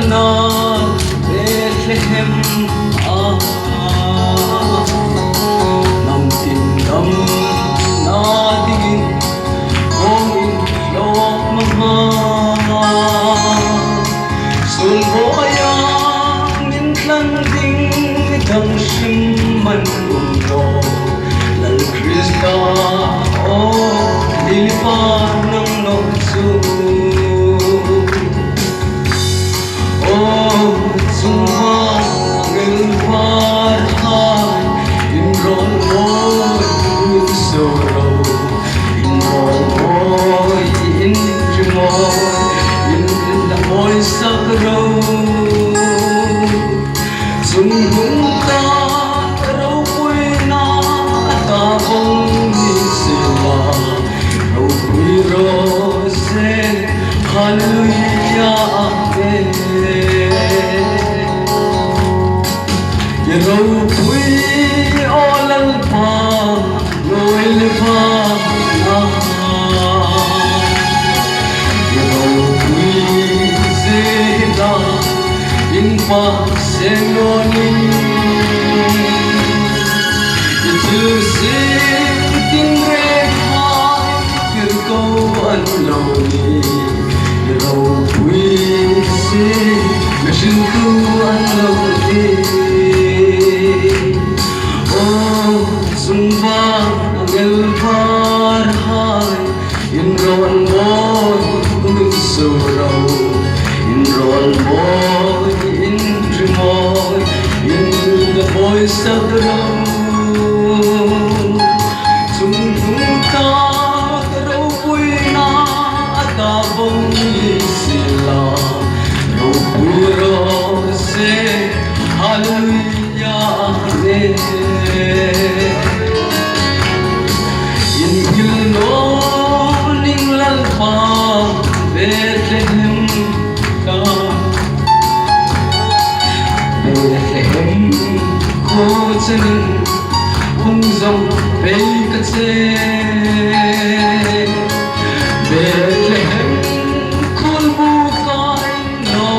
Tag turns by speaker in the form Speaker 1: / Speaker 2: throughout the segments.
Speaker 1: na Bethlehem nam tin nam na digin kong in lawak maha sul boyang min tlang ding dang sim man umno lal Krista o lilipan ng lokso Hallelujah, amen. Yero pui olal pa, noel pa na. Yero pui zeda in pa senoni. Itu sin reha kirko anloni. Yero pui se meshintu anloni. Inron boy kuming suraw Inron boy in dreamoy In the voice of the road Sumhung ka raw pu'y na Atabong sila Raw pu'y rose Hallelujah, amen Bethlehem ka Bethlehem ko chanin hung zong pei ka che Bethlehem kul bu kai no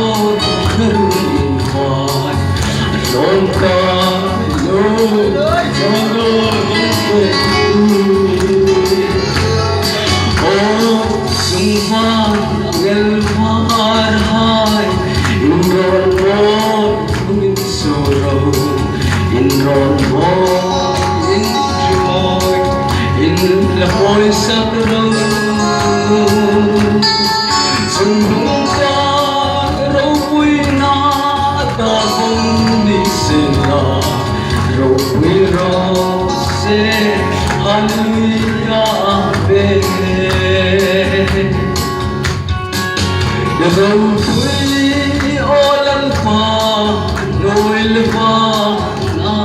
Speaker 1: karun kai non ka no the voice of the road Sundung ka raw pu'y na Atabong ni sila Raw pu'y rose Hallelujah, amen Raw pu'y olal pa Noel pa na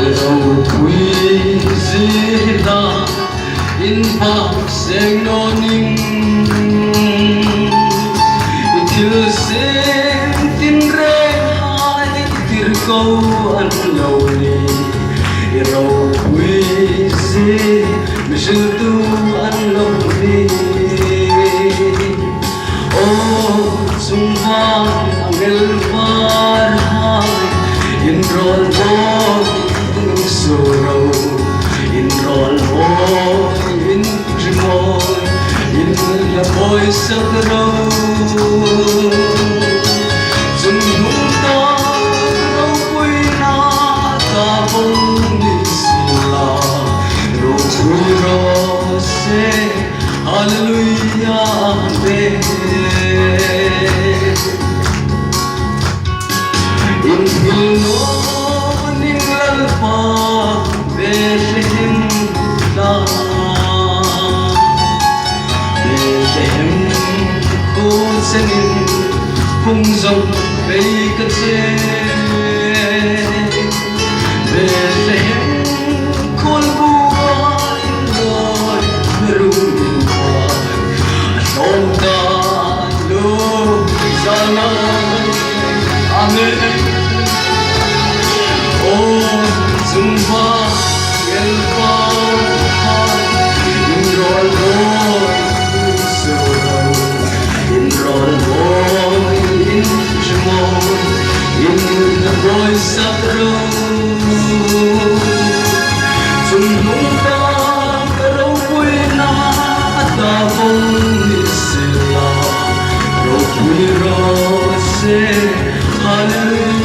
Speaker 1: Raw pu'y zida in pakseng noning Itil sen tin rehay tirko an lawni Iraw pu'y zi misiltu an lawni Oh, sumbang ang elparhay Inron boy suraw Inron boy in dreamoy In the voice of the road Sumhung ka raw pu'y na Atabong ni sila Raw pu'y rose Hallelujah, amen In hilnoning lalpa Bethlehem na Bethlehem ko sanin kung zong pei ka che Bethlehem kul buhay noy merungin buhay Atong talo sana amen Oh, Zumba, Elfa, Inron boy, Inron Hallelujah.